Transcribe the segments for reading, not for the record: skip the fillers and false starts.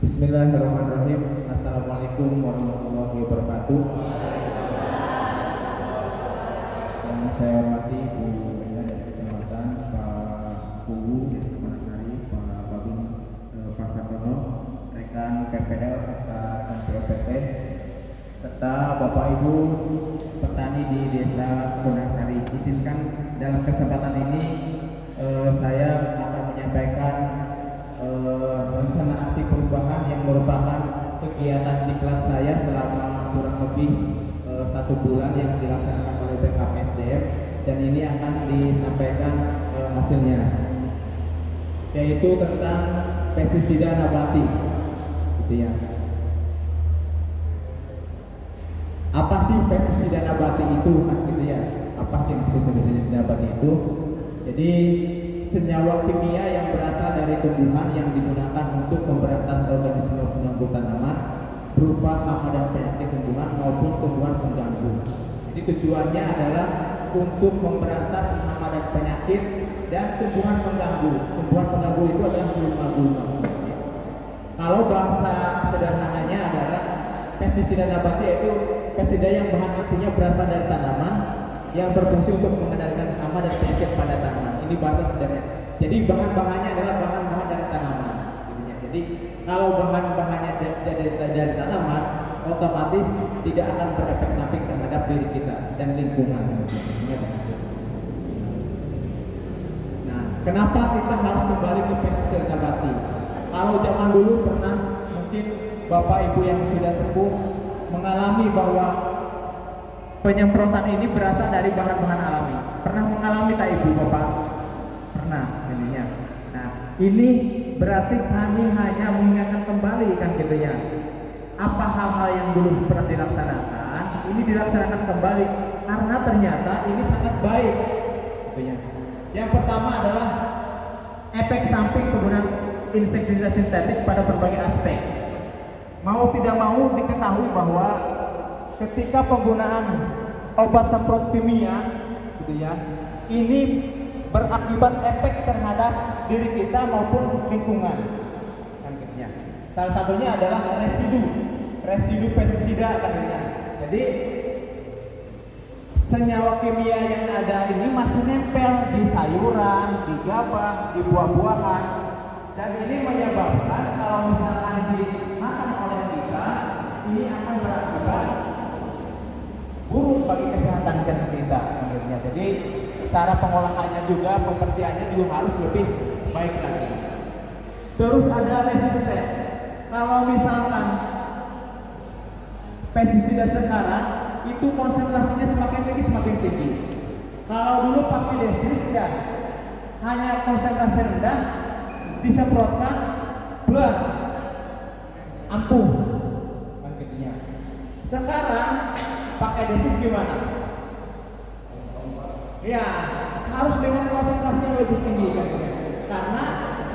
Bismillahirrahmanirrahim. Assalamualaikum warahmatullahi wabarakatuh. Yang saya hormati Bu Menda dari Kecamatan, Pak Kuwu, Mas Ari, Pak Babin, Pak Sartono, rekan PPL serta rekan POPT, serta Bapak Ibu petani di Desa Gunasari. Izinkan dalam kesempatan ini saya akan menyampaikan rencana aksi perubahan yang merupakan kegiatan diklat saya selama kurang lebih 1 bulan yang dilaksanakan oleh BKPSDM, dan ini akan disampaikan hasilnya, yaitu tentang pestisida nabati, gitu ya. Apa sih pestisida nabati itu, kan gitu ya? Apa sih pestisida nabati itu? Jadi senyawa kimia yang berasal dari tumbuhan yang digunakan untuk memberantas organisme pengganggu tanaman berupa hama dan penyakit tumbuhan maupun tumbuhan pengganggu. Jadi tujuannya adalah untuk memberantas hama dan penyakit dan tumbuhan pengganggu. Tumbuhan pengganggu itu adalah gulma-gulma. Kalau bahasa sederhananya adalah pestisida nabati, yaitu pestisida yang bahan aktifnya berasal dari tanaman yang berfungsi untuk mengendalikan hama dan penyakit pada tanaman. Ini bahasa sederhana. Jadi bahan-bahannya adalah bahan-bahan dari tanaman. Jadi kalau bahan-bahannya dari tanaman, otomatis tidak akan berefek samping terhadap diri kita dan lingkungan. Nah, kenapa kita harus kembali ke pestisida nabati? Kalau zaman dulu pernah mungkin Bapak Ibu yang sudah sepuh mengalami bahwa penyemprotan ini berasal dari bahan-bahan alami. Pernah mengalami tak Ibu Bapak? Pernah, ininya. Nah, ini berarti kami hanya mengingatkan kembali, kan gitu ya. Apa hal-hal yang dulu pernah dilaksanakan, ini dilaksanakan kembali karena ternyata ini sangat baik, gitu ya. Yang pertama adalah efek samping penggunaan insektisida sintetik pada berbagai aspek. Mau tidak mau diketahui bahwa ketika penggunaan obat semprot kimia, gitu ya, ini berakibat efek terhadap diri kita maupun lingkungan. Kan, salah satunya adalah residu pestisida, kan. Jadi senyawa kimia yang ada ini masih nempel di sayuran, di gabah, di buah-buahan, dan ini menyebabkan kalau misalkan dimakan oleh kita, ini akan berakibat buruk bagi kesehatan kita akhirnya. Jadi cara pengolahannya juga, pembersihannya juga harus lebih baik lagi. Terus ada resisten. Kalau misalkan pestisida sekarang itu konsentrasinya semakin tinggi. Kalau dulu pakai desis ya hanya konsentrasi rendah, disemprotkan bulan ampuh, begitu. Sekarang pakai desis gimana? Ya, harus dengan konsentrasi yang lebih tinggi, kan? Karena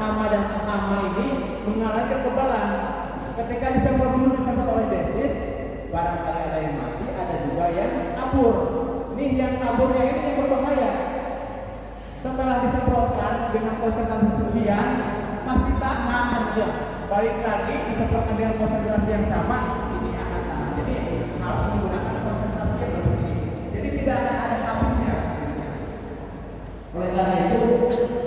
hama ini mengalami kekebalan. Ketika disemprot oleh desis, barangkali ada yang mati, ada juga yang kabur. Nih yang kaburnya ini yang berbahaya. Setelah disemprotkan dengan konsentrasi sekian, masih tahan aja. Balik lagi disemprotkan dengan konsentrasi yang sama, ini akan tahan. Jadi harus menggunakan konsentrasi yang lebih tinggi. Jadi tidak ada habisnya. Oleh karena itu,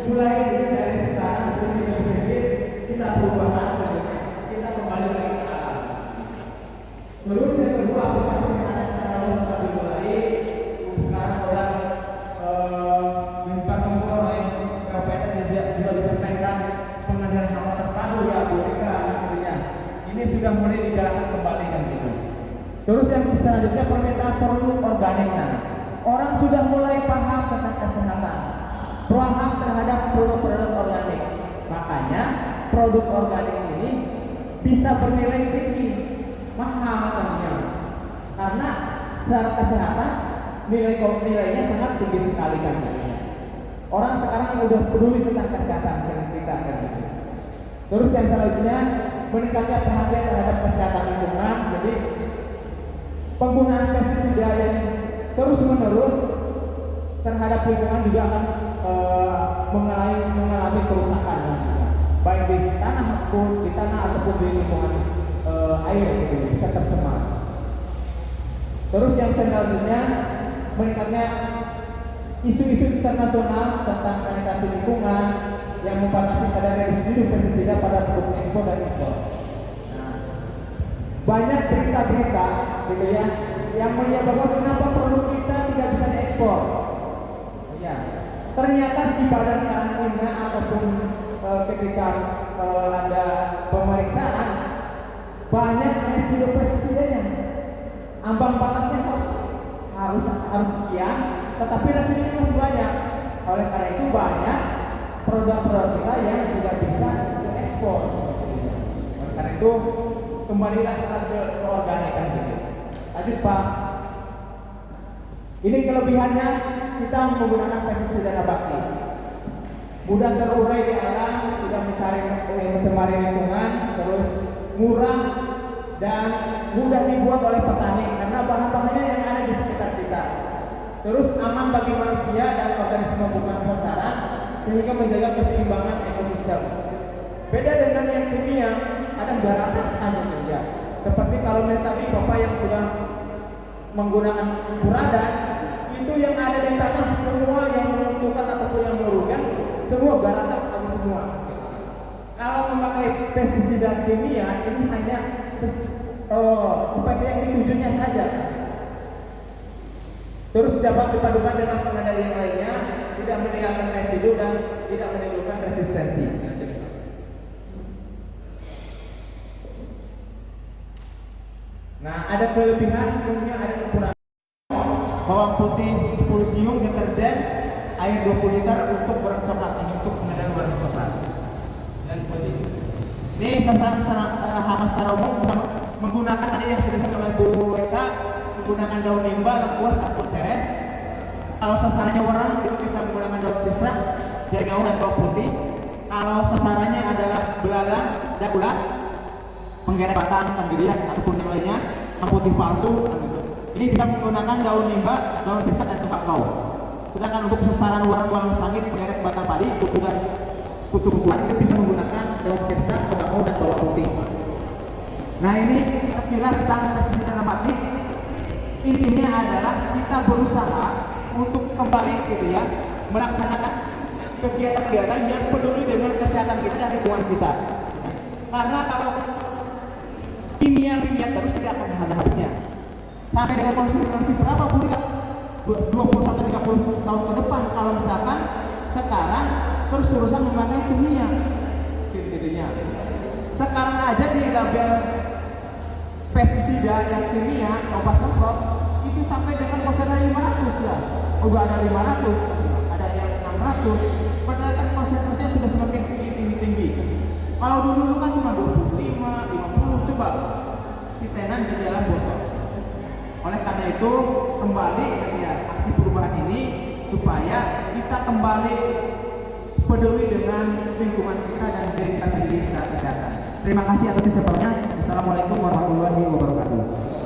mulai dari sekarang sedikit kita perubahan, kita kembali lagi ke alam. Terus yang kedua, aplikasi yang ada secara luas sudah dimulai. Sekarang orang dibangun oleh KPT juga disampaikan pengendalian hama terpadu, ya Bu Eka, ini sudah mulai dijalankan kembali, kan gitu. Terus yang selanjutnya permintaan produk organik. Orang sudah mulai paham tentang kesehatan, paham terhadap produk-produk organik. Makanya produk organik ini bisa bernilai tinggi, mahal tentunya. Karena secara kesehatan nilainya sangat tinggi sekali, kan. Orang sekarang udah peduli tentang kesehatan kita, kan. Terus yang selanjutnya meningkatnya perhatian terhadap kesehatan lingkungan. Jadi penggunaan pestisida yang terus-menerus terhadap lingkungan juga akan mengalami kerusakan. baik di tanah ataupun di lingkungan air gitu, bisa tercemar. Terus yang selanjutnya, meningkatnya isu-isu internasional tentang sanitasi lingkungan yang membatasi kadar residu pestisida pada produk ekspor dan impor. Nah, banyak berita-berita gitu ya yang menyebabkan kenapa produk kita tidak bisa diekspor. Ya, ternyata di badan karantina ataupun ketika ada pemeriksaan banyak residu pestisidanya. Ambang batasnya harus sekian, tetapi residunya masih banyak. Oleh karena itu banyak produk-produk kita yang tidak bisa diekspor. Oleh karena itu kembalilah ke organik kan gitu. Lanjut Pak. Ini kelebihannya, kita menggunakan pestisida nabati. Mudah terurai di alam, tidak mencemari lingkungan, terus murah dan mudah dibuat oleh petani karena bahan-bahannya yang ada di sekitar kita. Terus aman bagi manusia dan organisme bukan sasaran sehingga menjaga keseimbangan ekosistem. Beda dengan yang kimia, ada garakan ya. Seperti kalau tadi Bapak yang sudah menggunakan buradan, itu yang ada di tanah semua yang menguntungkan ataupun yang merugikan semua garakan kami semua. Kalau memakai pestisida kimia ini hanya upaya yang ditujunya saja. Terus dapat dipadukan dengan pengendalian lainnya, tidak meninggalkan residu dan tidak menimbulkan resistensi. Nah, ada kelebihan, tentunya ada kekurangan. Bawang putih 10 siung, deterjen, air 20 liter untuk warna coklat, ini untuk pengendalian warna coklat. Dan ini tentang secara umum menggunakan tadi yang sudah disampaikan oleh Bu Eka, menggunakan daun nimba, lengkuas, ataupun seret. Kalau sasarannya orang itu bisa menggunakan daun sisrak, jagung dan bawang putih. Kalau sasarannya adalah belalang dan ulat, menggeret batang kan gitu ya, ataupun yang lainnya, putih palsu kan gitu. Ini bisa menggunakan daun nimba, daun sisrak dan tembakau. Sedangkan untuk sasaran walang-walang sangit, menggeret batang padi, kutu dan kutu buah itu bisa menggunakan daun sirsak, tembakau dan bawang putih. Nah ini sekilas tentang pestisida nabati. Intinya adalah kita berusaha untuk kembali gitu ya melaksanakan kegiatan-kegiatan yang peduli dengan kesehatan kita dan lingkungan kita. Karena kalau kimia terus tidak akan ada habisnya. Sampai dengan konsumsi berapa Bu? 20 sampai 30 tahun ke depan kalau misalkan sekarang terus-terusan memakai kimia. Gitu-gitunya. Sekarang aja di label pestisida yang kimia, obat semprot itu sampai dengan konsentrasi 500 ya. Udah ada 500, ada yang 600. Padahal kan konsentrasinya sudah semakin tinggi. Kalau dulu kan cuma 25, 50 coba titenan di dalam botol. Oleh karena itu kembali ya aksi perubahan ini supaya kita kembali peduli dengan lingkungan kita dan diri kita sendiri secara kesehatan. Terima kasih atas kesempatannya. Assalamualaikum warahmatullahi wabarakatuh.